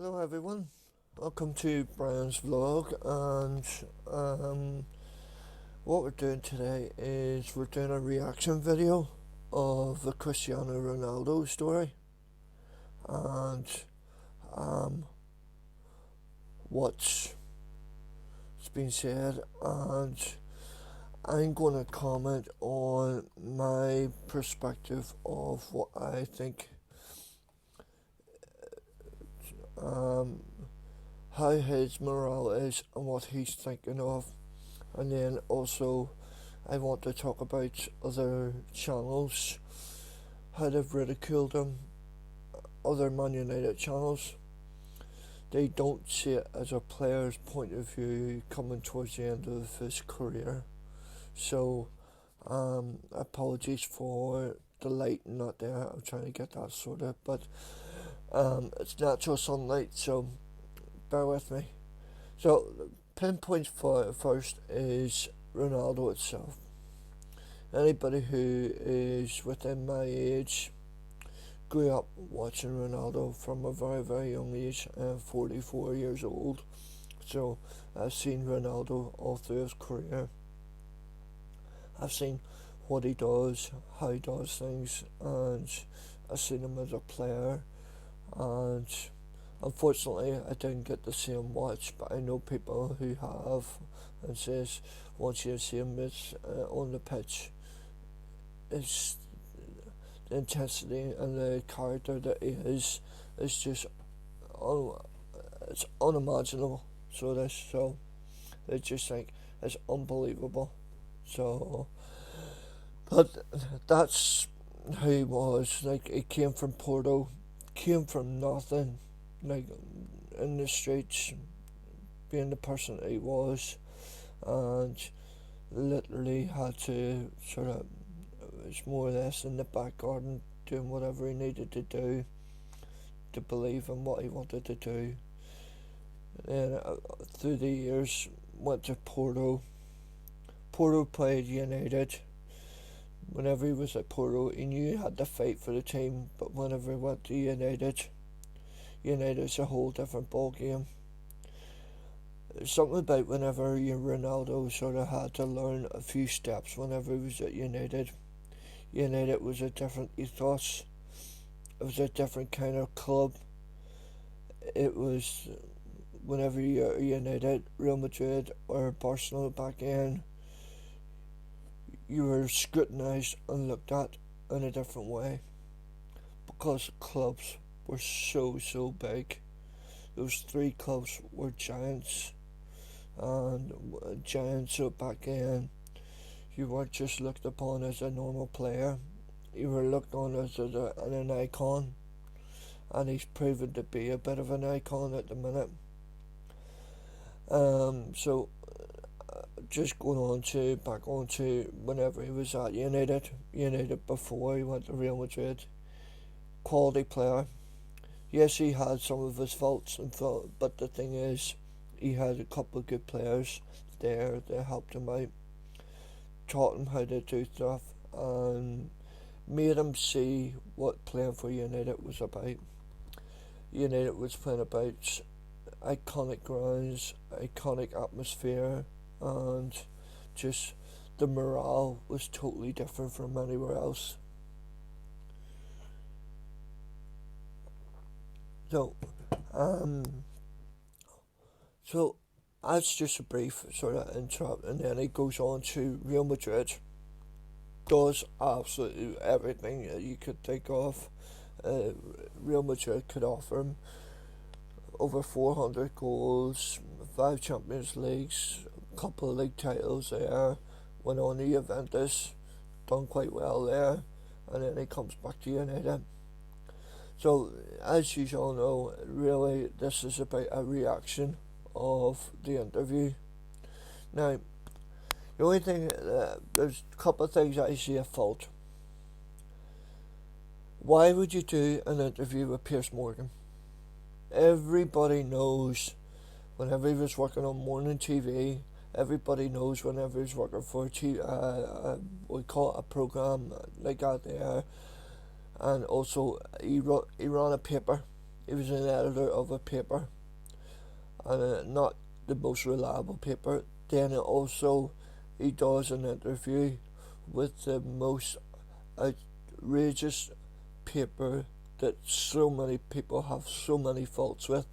Hello everyone, welcome to Brian's vlog, and what we're doing today is we're doing a reaction video of the Cristiano Ronaldo story and what's been said, and I'm going to comment on my perspective of what I think how his morale is and what he's thinking of, and then also I want to talk about other channels, how they've ridiculed him, other Man United channels. They don't see it as a player's point of view coming towards the end of his career. So apologies for the light not there. I'm trying to get that sorted, but it's natural sunlight, so bear with me. So, pinpoint for first is Ronaldo itself. Anybody who is within my age grew up watching Ronaldo from a very, very young age. I'm 44 years old, so I've seen Ronaldo all through his career. I've seen what he does, how he does things, and I've seen him as a player. And unfortunately I didn't get to see him watch, but I know people who have, and says once you see him on the pitch, it's the intensity and the character that he is just it's unimaginable. So I just think it's unbelievable. So, but that's who he was. Like, he came from Porto, came from nothing, like in the streets, being the person that he was, and literally had to sort of, it was more or less in the back garden doing whatever he needed to do to believe in what he wanted to do. And through the years went to Porto. Porto played United. Whenever he was at Porto, he knew he had to fight for the team, but whenever he went to United's a whole different ball game. There's something about whenever Ronaldo sort of had to learn a few steps whenever he was at United. United was a different ethos. It was a different kind of club. It was, whenever you're at United, Real Madrid or Barcelona back in, you were scrutinised and looked at in a different way, because clubs were so big. Those three clubs were giants, and giants. So back in, you weren't just looked upon as a normal player, you were looked on as an icon, and he's proven to be a bit of an icon at the minute. So just going back on to whenever he was at United before he went to Real Madrid. Quality player. Yes, he had some of his faults, but the thing is, he had a couple of good players there that helped him out, taught him how to do stuff, and made him see what playing for United was about. United was playing about iconic grounds, iconic atmosphere, and just the morale was totally different from anywhere else. So, that's just a brief sort of intro, and then he goes on to Real Madrid. Does absolutely everything that you could think of. Real Madrid could offer him over 400 goals, 5 Champions Leagues, a couple of league titles there, went on to Juventus, done quite well there, and then he comes back to United. So, as you all know, really this is about a reaction of the interview. Now, the only thing, there's a couple of things I see at fault. Why would you do an interview with Pier? Everybody knows whenever he was working on morning TV, everybody knows whenever he's working for we call it a programme like that there, and also he ran a paper. he was an editor of a paper, and not the most reliable paper. Then also he does an interview with the most outrageous paper that so many people have so many faults with.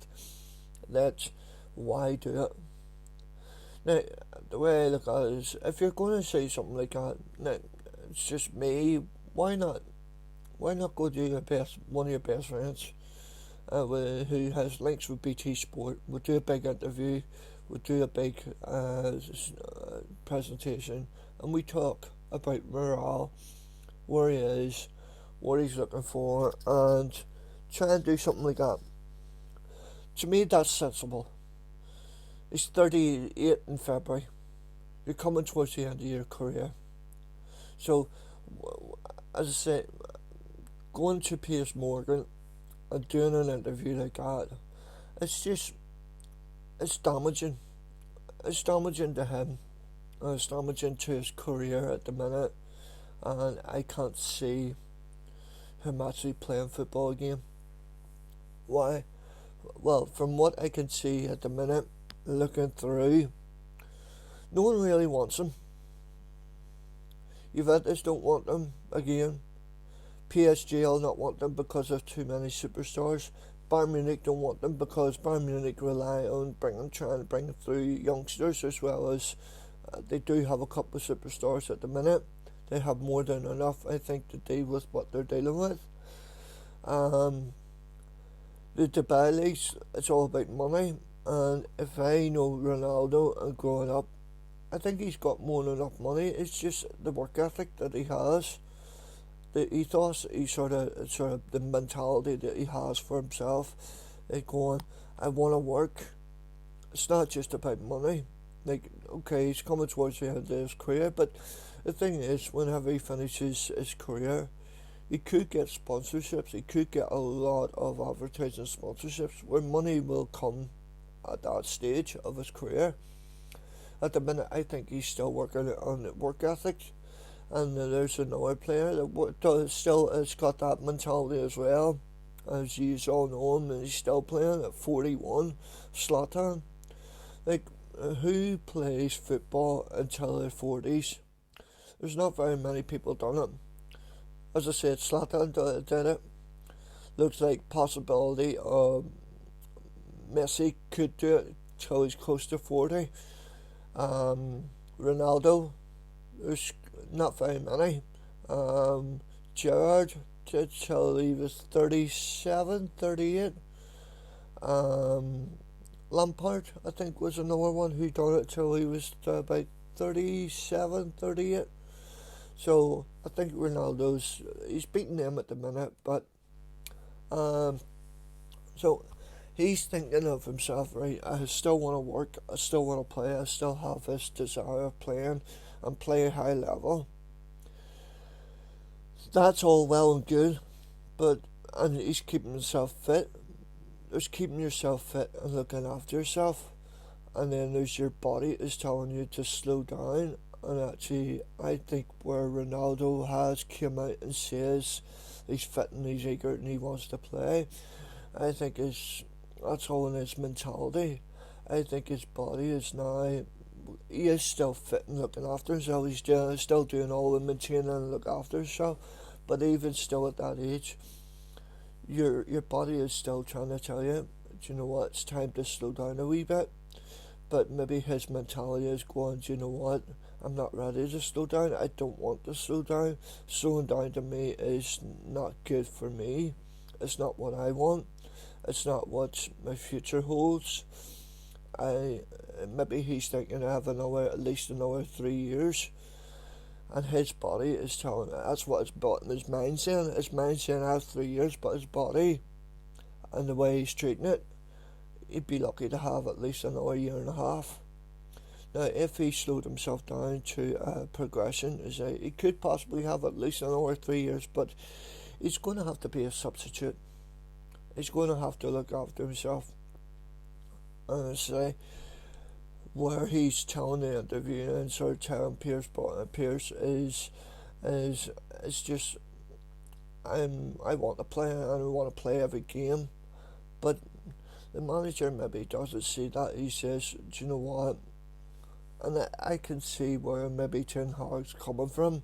That's why do it. Now, the way I look at it is, if you're going to say something like that, now, it's just me, why not? Why not go to one of your best friends who has links with BT Sport? We'll do a big interview, we'll do a big presentation, and we talk about morale, where he is, what he's looking for, and try and do something like that. To me, that's sensible. He's 38 in February. You're coming towards the end of your career. So, as I say, going to Piers Morgan and doing an interview like that, it's damaging. It's damaging to him. And it's damaging to his career at the minute. And I can't see him actually playing football again. Why? Well, from what I can see at the minute, looking through, no one really wants him. Juventus don't want him again. PSG will not want them because of too many superstars. Bayern Munich don't want them because Bayern Munich rely on trying to bring through youngsters, as well as they do have a couple of superstars at the minute. They have more than enough, I think, to deal with what they're dealing with. The Dubai leagues, it's all about money, and if I know Ronaldo and growing up, I think he's got more than enough money. It's just the work ethic that he has, the ethos, sort of the mentality that he has for himself. Like going, I want to work. It's not just about money. Like, okay, he's coming towards the end of his career, but the thing is, whenever he finishes his career, he could get sponsorships. He could get a lot of advertising sponsorships, where money will come at that stage of his career. At the minute, I think he's still working on work ethic, and there's another player that still has got that mentality as well. As you all know him, and he's still playing at 41, Zlatan. Like, who plays football until their 40s? There's not very many people done it. As I said, Zlatan did it. Looks like possibility Messi could do it till he's close to 40. Ronaldo, there's not very many. Gerrard did till he was 37, 38. Lampard, I think, was another one who done it till he was about 37, 38. So I think he's beating them at the minute, but so he's thinking of himself, right? I still want to work, I still want to play, I still have this desire of playing and play a high level. That's all well and good, and he's keeping himself fit. There's keeping yourself fit and looking after yourself, and then there's your body is telling you to slow down. And actually, I think where Ronaldo has come out and says he's fit and he's eager and he wants to play, I think that's all in his mentality. I think his body is now, he is still fit and looking after himself. He's still doing all the maintaining and look after himself, but even still at that age, your body is still trying to tell you, do you know what, it's time to slow down a wee bit. But maybe his mentality is going, do you know what, I'm not ready to slow down. I don't want to slow down. Slowing down to me is not good for me. It's not what I want. It's not what my future holds. Maybe he's thinking I have at least another 3 years. And his body is telling him, that's what his mind saying. His mind saying I have 3 years, but his body and the way he's treating it, he'd be lucky to have at least another year and a half. Now, if he slowed himself down to progression, he could possibly have at least another 3 years, but he's going to have to be a substitute. He's going to have to look after himself. And say, where he's telling the interview and sort of telling Piers is just, I want to play and I want to play every game, But the manager maybe doesn't see that. He says, do you know what? And I can see where maybe Ten Hag's coming from.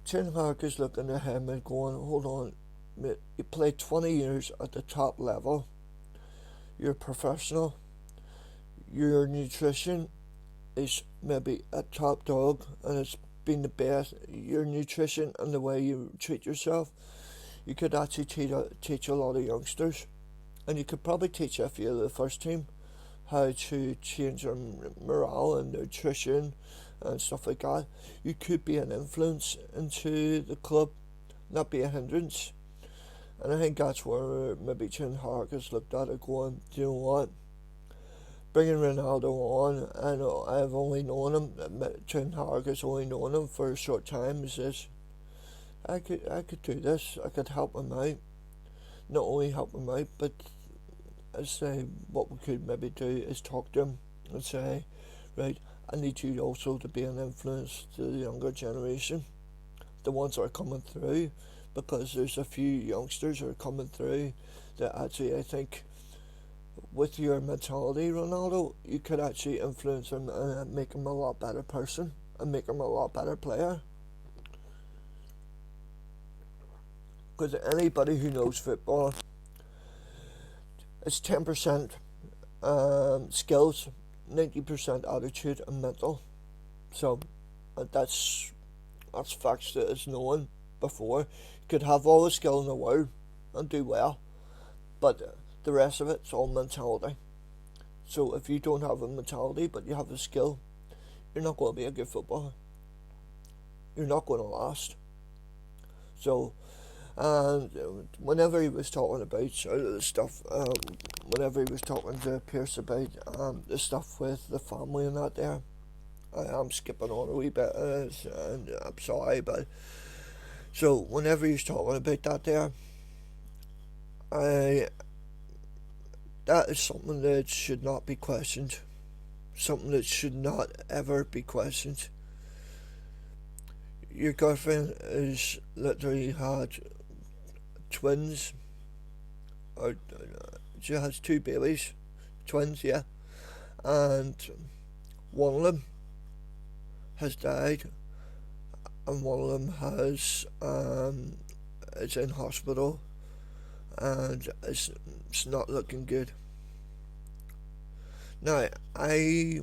Ten Hag is looking at him and going, hold on, mate, you played 20 years at the top level. You're a professional. Your nutrition is maybe a top dog, and it's been the best. Your nutrition and the way you treat yourself, you could actually teach a lot of youngsters, and you could probably teach a few of the first team how to change their morale and nutrition and stuff like that. You could be an influence into the club, not be a hindrance. And I think that's where maybe Ten Hag has looked at it going, do you know what? Bringing Ronaldo on, and I've only known him, Ten Hag has only known him for a short time. He says, I could do this, I could help him out. Not only help him out, but I say what we could maybe do is talk to him and say, right, I need you also to be an influence to the younger generation, the ones that are coming through, because there's a few youngsters that are coming through that actually I think with your mentality, Ronaldo, you could actually influence him and make him a lot better person and make him a lot better player. Because anybody who knows football, it's 10% skills, 90% attitude and mental. So that's facts that is known before. You could have all the skill in the world and do well, but the rest of it's all mentality. So if you don't have a mentality but you have a skill, you're not going to be a good footballer. You're not going to last. So, and whenever he was talking about the stuff, whenever he was talking to Pierce about the stuff with the family and that there, I am skipping on a wee bit, and I'm sorry, but so whenever he was talking about that there, that is something that should not be questioned, something that should not ever be questioned. Your girlfriend has literally had twins, or she has two babies, twins, yeah, and one of them has died, and one of them is in hospital, and it's not looking good. Now, I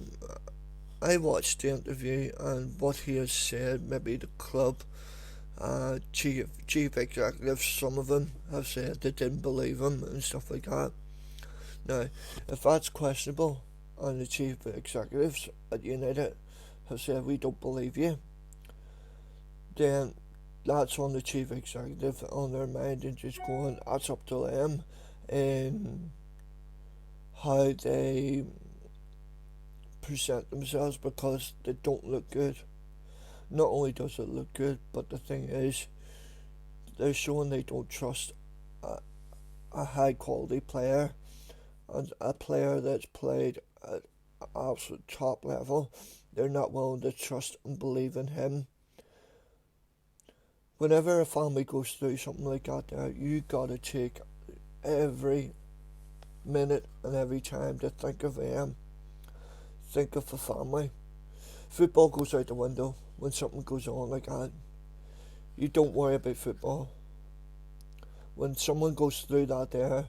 watched the interview, and what he has said, maybe the club chief executives, some of them have said they didn't believe him and stuff like that. Now, if that's questionable, and the chief executives at United have said we don't believe you, then that's on the chief executive, on their mind, and just going, that's up to them in how they present themselves, because they don't look good. Not only does it look good, but the thing is, they're showing they don't trust a high quality player, and a player that's played at absolute top level. They're not willing to trust and believe in him. Whenever a family goes through something like that, you gotta take every minute and every time to think of them. Think of the family. Football goes out the window when something goes on like that. You don't worry about football. When someone goes through that there,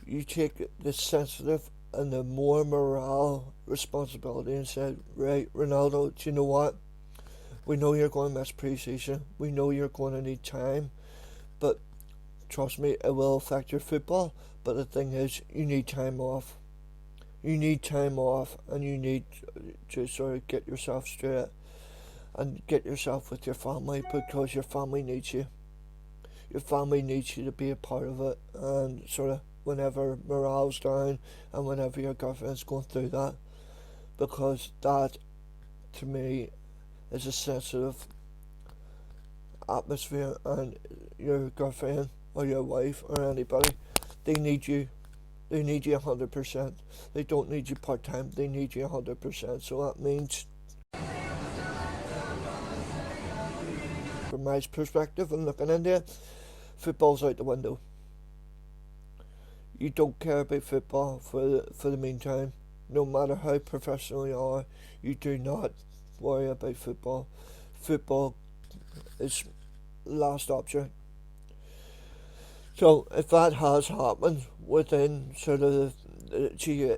you take the sensitive and the more morale responsibility and say, right, Ronaldo, do you know what? We know you're going to miss pre-season. We know you're going to need time. But trust me, it will affect your football. But the thing is, you need time off. You need time off, and you need to sort of get yourself straight and get yourself with your family, because your family needs you. Your family needs you to be a part of it, and sort of whenever morale's down and whenever your girlfriend's going through that, because that, to me, is a sensitive atmosphere, and your girlfriend or your wife or anybody, they need you. They need you 100%. They don't need you part-time. They need you 100%. So that means, from my perspective and looking into it, football's out the window. You don't care about football for the meantime. No matter how professional you are, you do not worry about football. Football is last option. So if that has happened within sort of the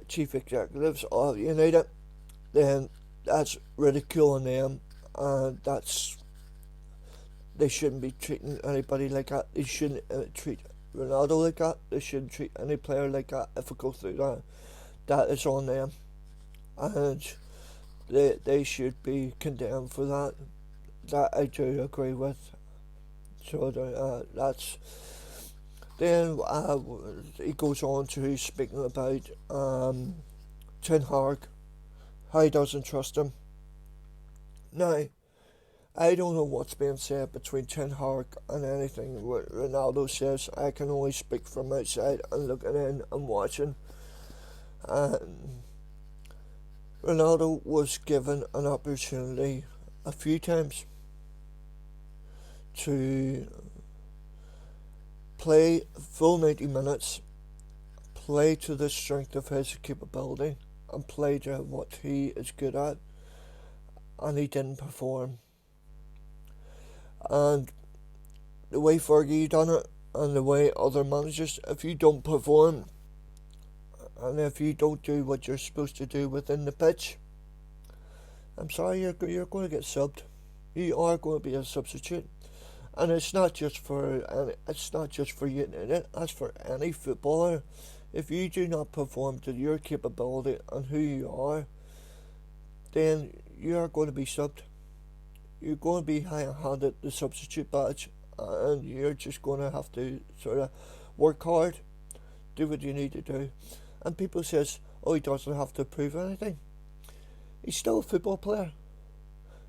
chief executives of United, then that's ridiculing them, and they shouldn't be treating anybody like that. They shouldn't treat Ronaldo like that. They shouldn't treat any player like that if it goes through that. That is on them, and they should be condemned for that. That I do agree with. So that's. Then he goes on to speaking about Ten Hag, how he doesn't trust him. Now, I don't know what's being said between Ten Hag and anything what Ronaldo says. I can only speak from outside and looking in and watching. Ronaldo was given an opportunity a few times to play full 90 minutes, play to the strength of his capability, and play to what he is good at, and he didn't perform. And the way Fergie done it, and the way other managers, if you don't perform, and if you don't do what you're supposed to do within the pitch, I'm sorry, you're going to get subbed. You are going to be a substitute. And it's not just for United, that's for any footballer. If you do not perform to your capability and who you are, then you are going to be subbed. You're going to be handed the substitute badge, and you're just going to have to sort of work hard, do what you need to do. And people says, oh, he doesn't have to prove anything. He's still a football player.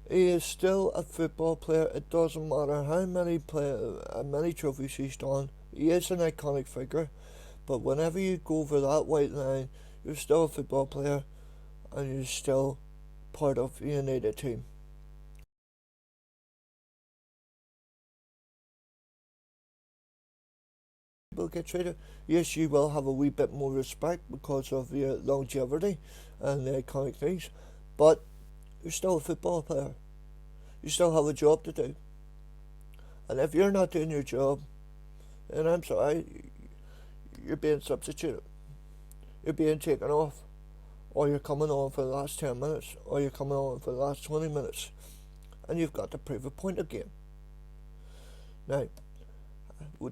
He is still a football player. It doesn't matter how many trophies he's done. He is an iconic figure. But whenever you go over that white line, you're still a football player, and you're still part of the United team. People get traded. Yes, you will have a wee bit more respect because of your longevity and the iconic things, but you're still a football player. You still have a job to do. And if you're not doing your job, then I'm sorry, you're being substituted. You're being taken off. Or you're coming on for the last 10 minutes. Or you're coming on for the last 20 minutes. And you've got to prove a point again. Now,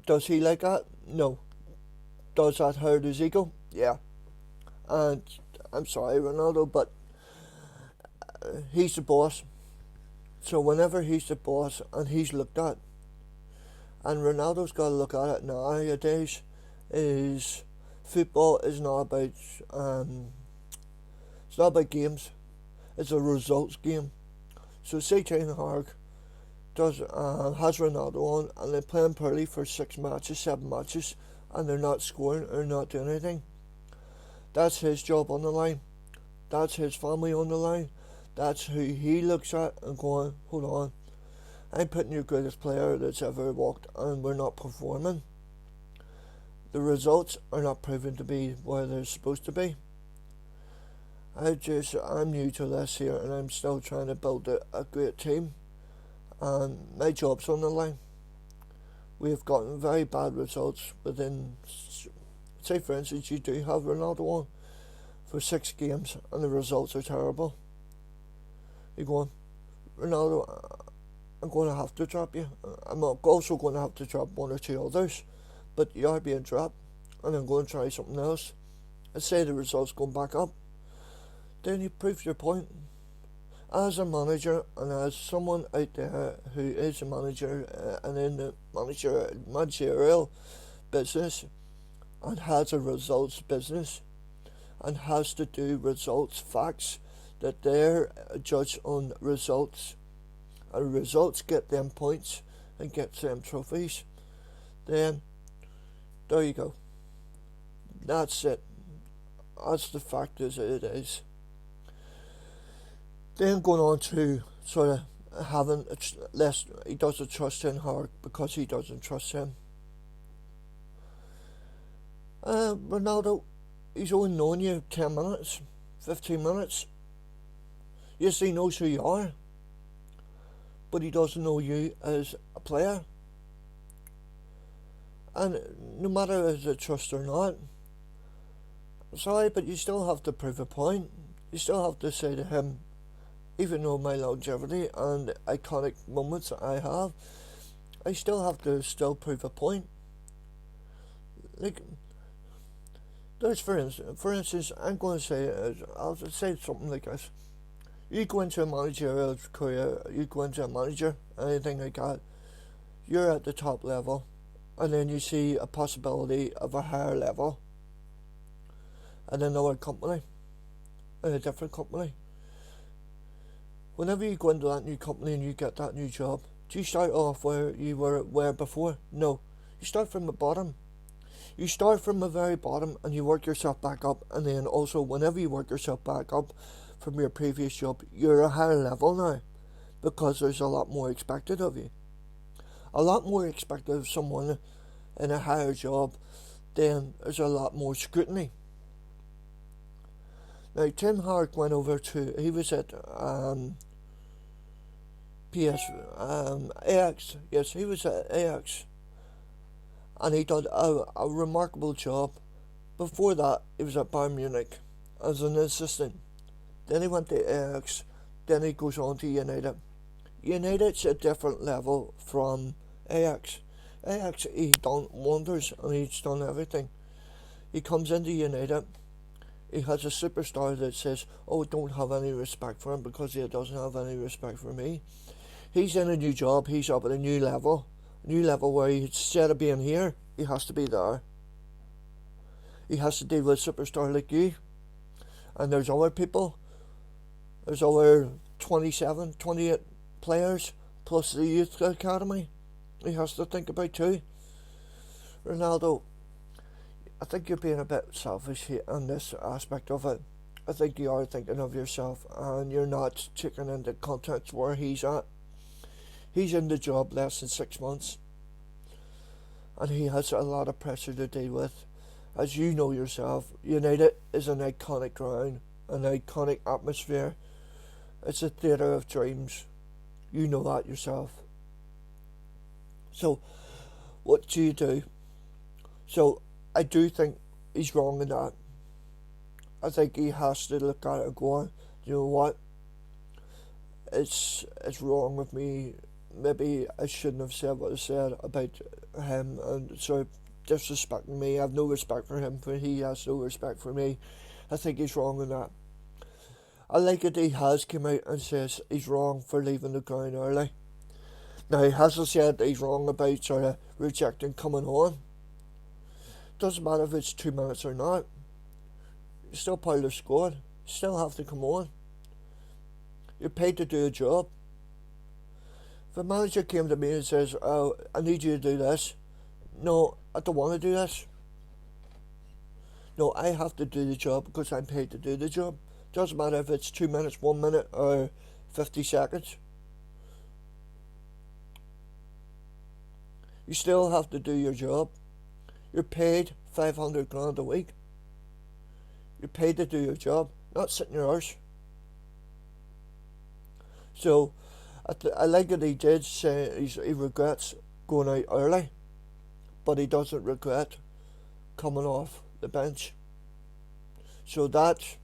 does he like that? No. Does that hurt his ego? Yeah. And I'm sorry, Ronaldo, but he's the boss. So whenever he's the boss and he's looked at, and Ronaldo's got to look at it nowadays, is football is not about it's not about games. It's a results game. So say Ten Hag has Ronaldo on and they're playing poorly for 6 matches, 7 matches, and they're not scoring or not doing anything. That's his job on the line. That's his family on the line. That's who he looks at and going, hold on, I'm putting your greatest player that's ever walked and we're not performing. The results are not proven to be where they're supposed to be. I'm new to this here and I'm still trying to build a great team, and my job's on the line. We have gotten very bad results within, say for instance, you do have Ronaldo on for 6 games and the results are terrible. You're going, Ronaldo, I'm going to have to drop you. I'm also going to have to drop 1 or 2 others, but you are being dropped, and I'm going to try something else. And say the results going back up. Then you prove your point. As a manager and as someone out there who is a manager and in the managerial business and has a results business and has to do results, facts, that they're judged on results, and results get them points and get them trophies, then there you go. That's it. That's the fact as it is. Then going on to sort of having less, he doesn't trust Ten Hag because he doesn't trust him. Ronaldo, he's only known you 10 minutes, 15 minutes. Yes, he knows who you are, but he doesn't know you as a player. And no matter is it trust or not, sorry, but you still have to prove a point. You still have to say to him, even though my longevity and iconic moments I have, I still have to prove a point. Like, there's for instance, I'm going to say, I'll say something like this. You go into a managerial career, you go into a manager, anything like that, you're at the top level, and then you see a possibility of a higher level in another company, in a different company. Whenever you go into that new company and you get that new job, do you start off where you were before? No. You start from the bottom. You start from the very bottom and you work yourself back up, and then also whenever you work yourself back up from your previous job, you're a higher level now, because there's a lot more expected of you. A lot more expected of someone in a higher job, then there's a lot more scrutiny. Now, Tim Hart went over to, he was at AX, yes, he was at AX, and he did a remarkable job. Before that, he was at Bayern Munich as an assistant. Then he went to AX, then he goes on to United. United's a different level from AX. AX, he done wonders and he's done everything. He comes into United. He has a superstar that says, oh, don't have any respect for him because he doesn't have any respect for me. He's in a new job, he's up at a new level where instead of being here, he has to be there. He has to deal with a superstar like you. And there's other people, there's other 27, 28 players, plus the youth academy he has to think about too. Ronaldo, I think you're being a bit selfish here on this aspect of it. I think you are thinking of yourself and you're not taking into context where he's at. He's in the job less than 6 months and he has a lot of pressure to deal with. As you know yourself, United is an iconic ground, an iconic atmosphere. It's a theatre of dreams. You know that yourself. So, what do you do? So, I do think he's wrong in that. I think he has to look at it and go, you know what? It's wrong with me. Maybe I shouldn't have said what I said about him and sort of disrespecting me. I have no respect for him, but he has no respect for me. I think he's wrong in that. I like it he has come out and says he's wrong for leaving the ground early. Now, he hasn't said that he's wrong about sort of rejecting coming on. Doesn't matter if it's 2 minutes or not. You're still part of the squad. You still have to come on. You're paid to do a job. If a manager came to me and says, oh, I need you to do this. No, I don't want to do this. No, I have to do the job because I'm paid to do the job. Doesn't matter if it's 2 minutes, 1 minute, or 50 seconds. You still have to do your job. You're paid 500 grand a week. You're paid to do your job, not sit in your arse. So, I like that he did say he regrets going out early, but he doesn't regret coming off the bench. So that,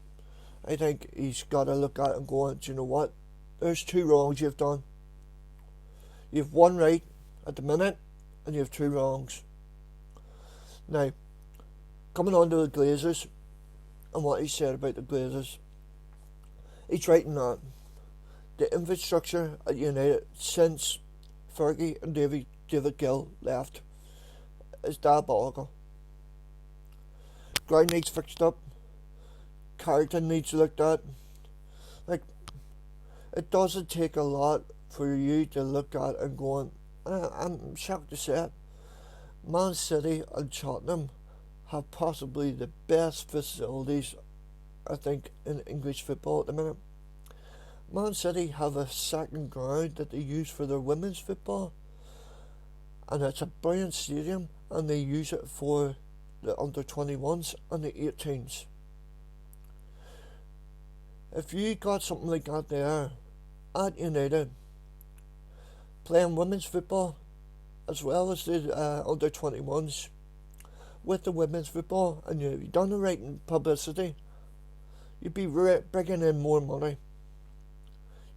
I think he's got to look at it and go, do you know what? There's 2 wrongs you've done. You've 1 right at the minute, and you have 2 wrongs. Now, coming on to the Glazers, and what he said about the Glazers, he's right in that. The infrastructure at United since Fergie and David Gill left is diabolical. Ground needs fixed up. Carlton needs looked at. Like, it doesn't take a lot for you to look at and go, I'm shocked to say it, Man City and Tottenham have possibly the best facilities, I think, in English football at the minute. Man City have a second ground that they use for their women's football, and it's a brilliant stadium, and they use it for the under 21s and the 18s. If you got something like that there at United, playing women's football as well as the under 21s with the women's football, and you've done the right publicity, you'd be bringing in more money.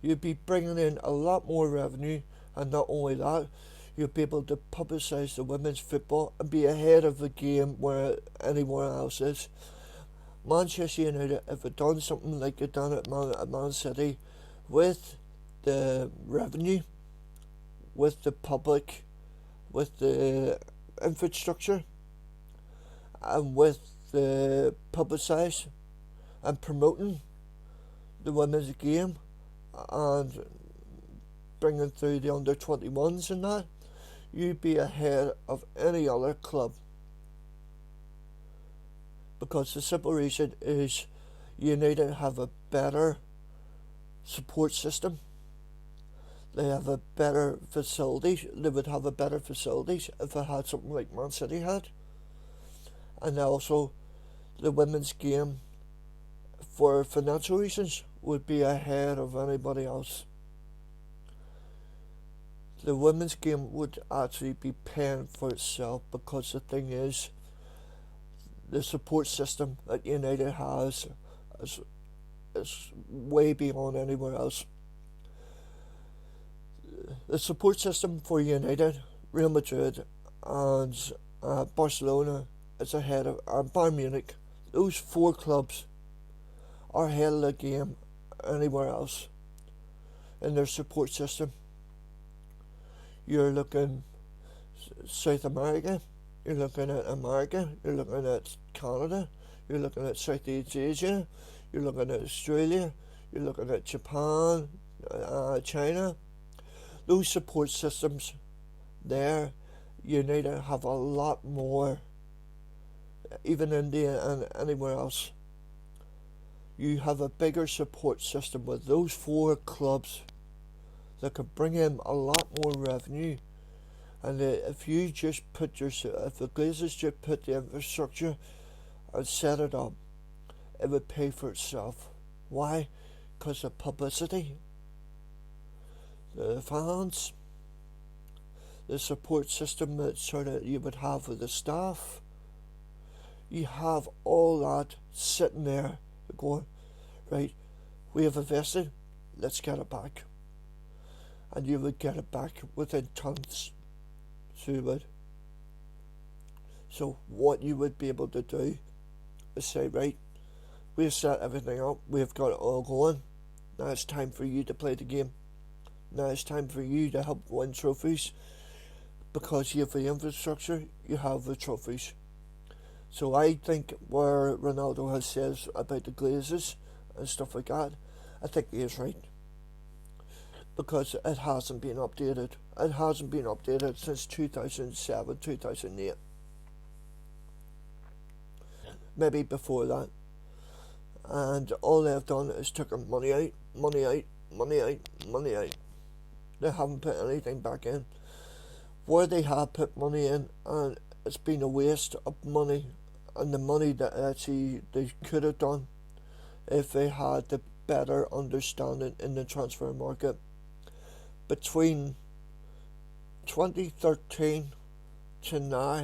You'd be bringing in a lot more revenue, and not only that, you'd be able to publicise the women's football and be ahead of the game where anywhere else is. Manchester United, if it done something like it done at Man City, with the revenue, with the public, with the infrastructure, and with the publicising and promoting the women's game and bringing through the under 21s and that, you'd be ahead of any other club. Because the simple reason is United have a better support system. They have a better facilities. They would have a better facilities if it had something like Man City had. And also, the women's game, for financial reasons, would be ahead of anybody else. The women's game would actually be paying for itself, because the thing is, the support system that United has is way beyond anywhere else. The support system for United, Real Madrid, and Barcelona is ahead of Bayern Munich. Those four clubs are ahead of the game anywhere else in their support system. You're looking South America, you're looking at America, you're looking at Canada, you're looking at Southeast Asia, you're looking at Australia, you're looking at Japan, China. Those support systems there, United have a lot more, even India and anywhere else. You have a bigger support system with those four clubs that could bring in a lot more revenue. And if you just if the Glazers just put the infrastructure and set it up, it would pay for itself. Why? Because of publicity, the fans, the support system that sort of you would have with the staff. You have all that sitting there going, right, we have invested, let's get it back. And you would get it back within tons. So you would. So what you would be able to do is say, right, we've set everything up, we've got it all going, now it's time for you to play the game. Now it's time for you to help win trophies, because you have the infrastructure, you have the trophies. So I think where Ronaldo has says about the Glazers and stuff like that, I think he is right. Because it hasn't been updated. It hasn't been updated since 2007, 2008. Maybe before that. And all they've done is taken money out, money out, money out, money out. They haven't put anything back in. Where they have put money in, and it's been a waste of money, and the money that actually they could have done if they had the better understanding in the transfer market. Between 2013 to now,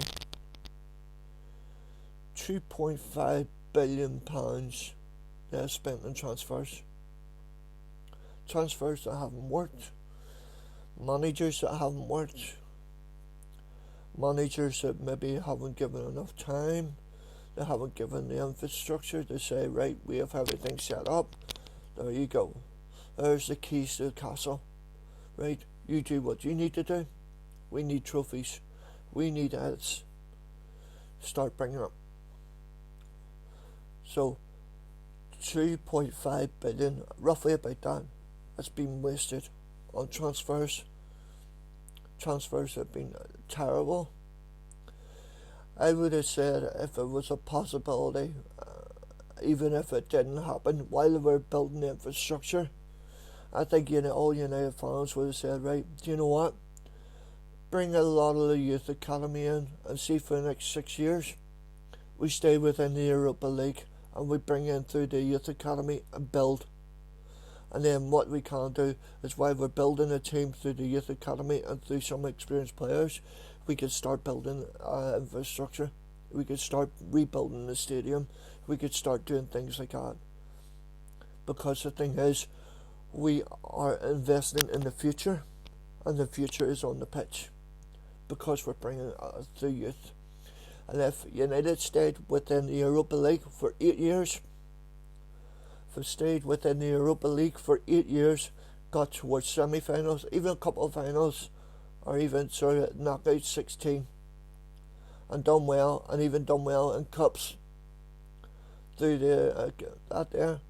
£2.5 billion they have spent on transfers. Transfers that haven't worked. Managers that haven't worked. Managers that maybe haven't given enough time. They haven't given the infrastructure to say, right, we have everything set up. There you go. There's the keys to the castle. Right, you do what you need to do. We need trophies. We need heads. Start bringing up. So, 2.5 billion, roughly about that, has been wasted on transfers. Transfers have been terrible. I would have said if it was a possibility, even if it didn't happen, while they were building the infrastructure, I think all United fans would have said, right, do you know what? Bring a lot of the youth academy in and see for the next 6 years. we stay within the Europa League and we bring in through the youth academy and build. And then what we can do is, while we're building a team through the youth academy and through some experienced players, we can start building infrastructure. We could start rebuilding the stadium. We could start doing things like that. Because the thing is, we are investing in the future, and the future is on the pitch, because we're bringing through youth. And if United stayed within the Europa League for 8 years, got towards semi-finals, even a couple of finals, or even sort of knockout 16, and done well, and even done well in cups through that there,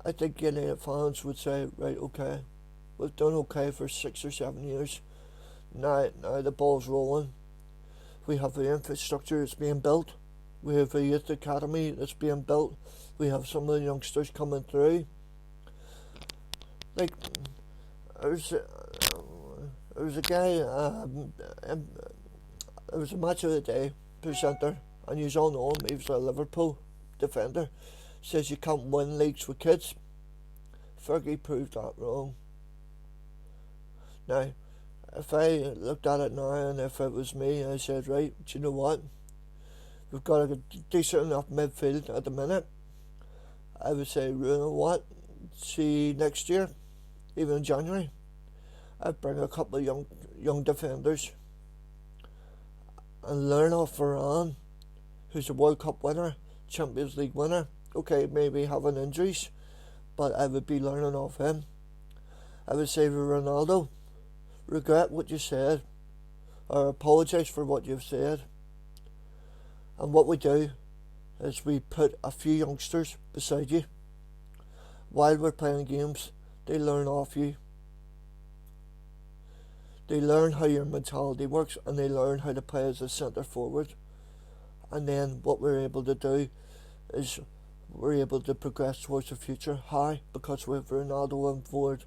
I think United fans would say, right, okay, we've done okay for 6 or 7 years. Now the ball's rolling. We have the infrastructure that's being built. We have a youth academy that's being built. We have some of the youngsters coming through. Like, there was a guy, there was a match of the day presenter, and you all know him. He was a Liverpool defender. Says you can't win leagues with kids. Fergie proved that wrong. Now, if I looked at it now, and if it was me, I said, right, do you know what? We've got a decent enough midfield at the minute. I would say, you know what? See, next year, even in January, I'd bring a couple of young defenders and learn off Varane, who's a World Cup winner, Champions League winner. Okay, maybe having injuries, but I would be learning off him. I would say to Ronaldo, regret what you said, or apologise for what you've said. And what we do is we put a few youngsters beside you. While we're playing games, they learn off you. They learn how your mentality works, and they learn how to play as a centre forward. And then what we're able to do is we're able to progress towards the future. How? Because we have Ronaldo on board.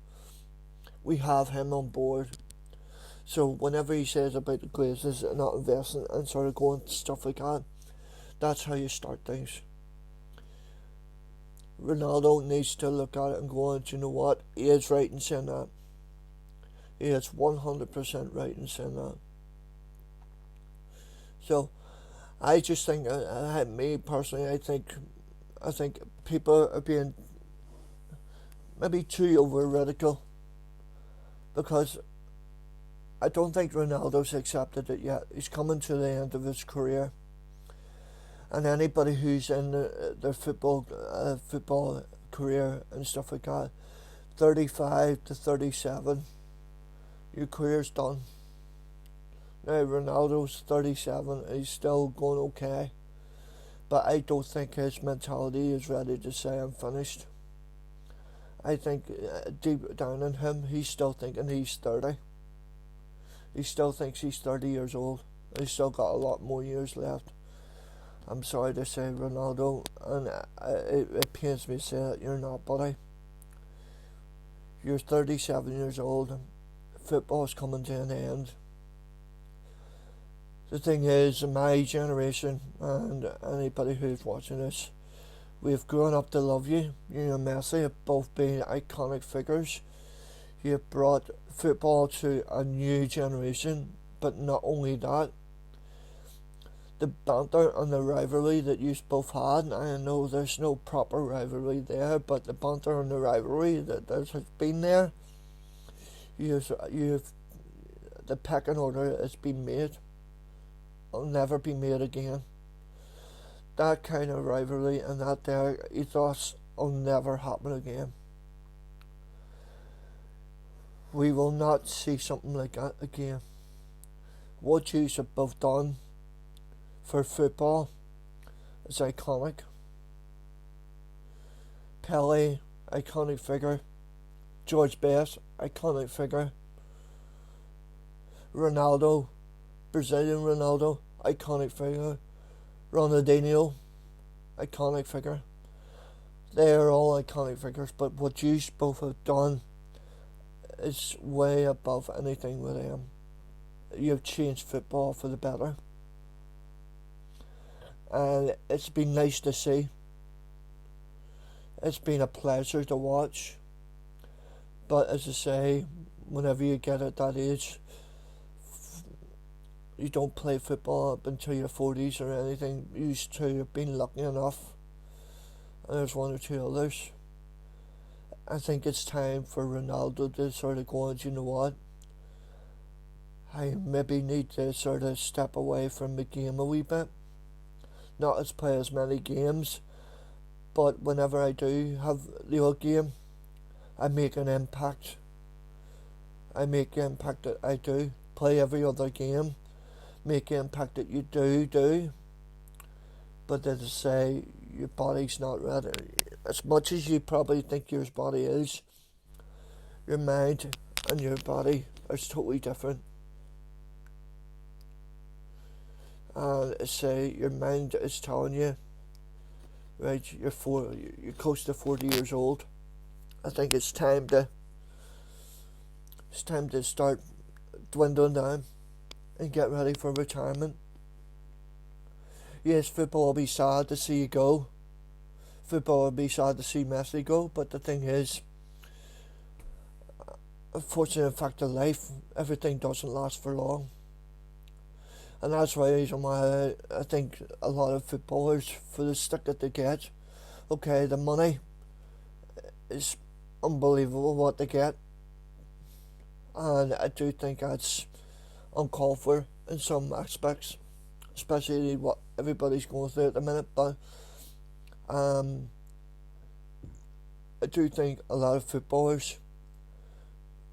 We have him on board. So whenever he says about the Glazers and not investing and sort of going stuff like that, that's how you start things. Ronaldo needs to look at it and go, do you know what? He is right in saying that. He is 100% right in saying that. So, I just think, me personally, I think people are being maybe too over-critical, because I don't think Ronaldo's accepted it yet. He's coming to the end of his career. And anybody who's in their football career and stuff like that, 35 to 37, your career's done. Now Ronaldo's 37, and he's still going okay, but I don't think his mentality is ready to say I'm finished. I think deep down in him, he's still thinking he's 30. He still thinks he's 30 years old. He's still got a lot more years left. I'm sorry to say, Ronaldo, and it pains me to say that you're not, buddy. You're 37 years old. Football's coming to an end. The thing is, my generation and anybody who's watching this, we've grown up to love you. You and Messi have both been iconic figures. You have brought football to a new generation, but not only that, the banter and the rivalry that you both had, and I know there's no proper rivalry there, but the banter and the rivalry that has been there, you've the pecking order has been made. It'll never be made again. That kind of rivalry and that there ethos will never happen again. We will not see something like that again. What you have both done for football is iconic. Pele, iconic figure. George Best, iconic figure. Ronaldo, Brazilian Ronaldo, iconic figure. Ronaldinho, iconic figure. They are all iconic figures, but what you both have done is way above anything with them. You've changed football for the better. and it's been nice to see. It's been a pleasure to watch. But as I say, whenever you get at that age, you don't play football up until your 40s or anything. You used to have been lucky enough, and there's one or two others. I think it's time for Ronaldo to sort of go, you know what? I maybe need to sort of step away from the game a wee bit. Not as play as many games, but whenever I do have the odd game, I make an impact. I make the impact that I do. Play every other game. Make the impact that you do. But as I say, your body's not ready. As much as you probably think your body is, your mind and your body are totally different. And I say your mind is telling you, right, you're close to 40 years old. I think it's time to start dwindling down and get ready for retirement. Yes, football will be sad to see you go. Football will be sad to see Messi go, but the thing is, unfortunately, in fact of life, everything doesn't last for long. And that's the reason why I think a lot of footballers, for the stick that they get, okay, the money is unbelievable what they get, and I do think that's uncalled for in some aspects, especially what everybody's going through at the minute. But I do think a lot of footballers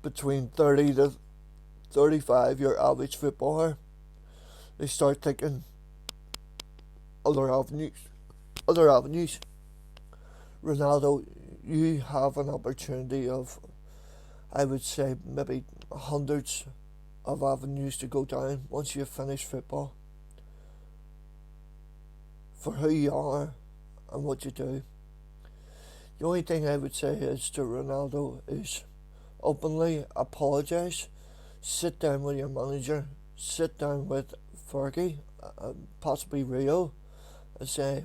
between 30 to 35, your average footballer, they start thinking other avenues. Ronaldo, you have an opportunity of, I would say, maybe hundreds of avenues to go down once you've finished football. For who you are and what you do. The only thing I would say is to Ronaldo is openly apologise. Sit down with your manager. Sit down with Fergie, possibly Rio, and say,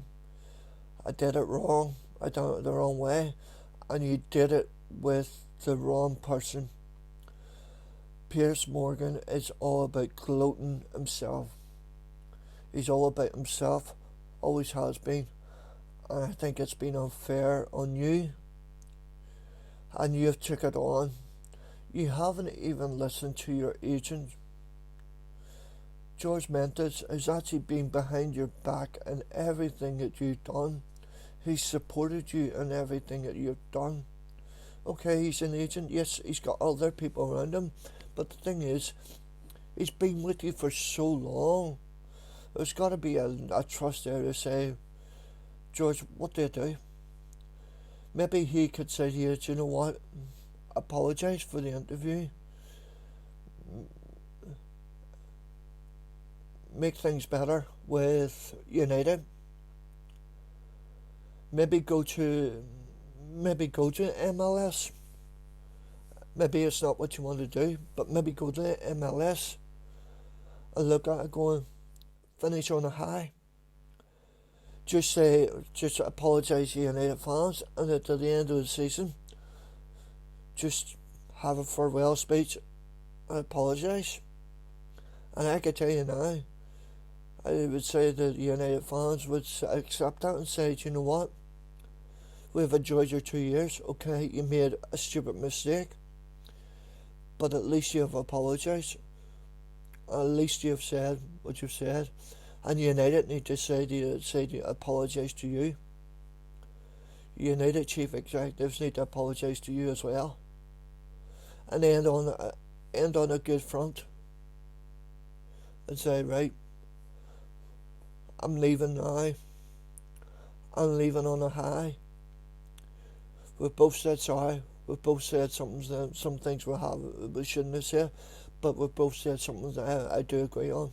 I did it wrong. I done it the wrong way. And you did it with the wrong person. Piers Morgan is all about gloating himself. He's all about himself. Always has been. And I think it's been unfair on you. And you've took it on. You haven't even listened to your agent. George Mendes has actually been behind your back in everything that you've done. He's supported you in everything that you've done. Okay, he's an agent. Yes, he's got other people around him. But the thing is, he's been with you for so long. There's got to be a trust there to say, George, what do you do? Maybe he could say to you, do you know what? Apologise for the interview. Make things better with United. Maybe go to MLS. Maybe it's not what you want to do, but maybe go to MLS and look at it going, finish on a high. Just apologise to United fans, and at the end of the season, just have a farewell speech and apologise. And I can tell you now, I would say that United fans would accept that and say, do you know what? We've enjoyed your 2 years. Okay, you made a stupid mistake, but at least you have apologised. At least you have said what you've said. And United need to apologise to you. United chief executives need to apologise to you as well. And end on a good front. And say, right, I'm leaving now. I'm leaving on a high. We've both said sorry. We've both said some things we shouldn't have said, but we've both said something that I do agree on.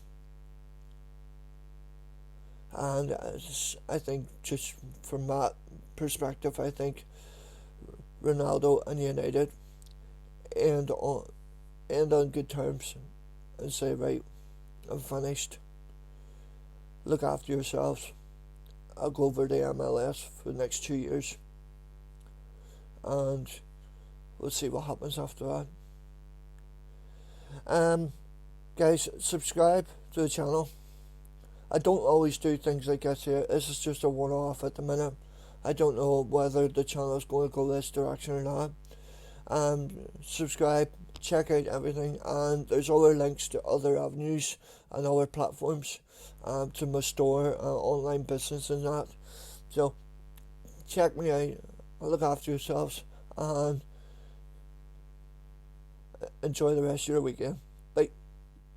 And I think, just from that perspective, I think Ronaldo and United end on good terms and say, right, I'm finished. Look after yourselves. I'll go over to MLS for the next 2 years, and we'll see what happens after that. Guys, subscribe to the channel. I don't always do things like this here. This is just a one-off at the minute. I don't know whether the channel is going to go this direction or not. Subscribe, check out everything, and there's other links to other avenues and other platforms to my store, online business and that. So check me out, look after yourselves, and enjoy the rest of your weekend.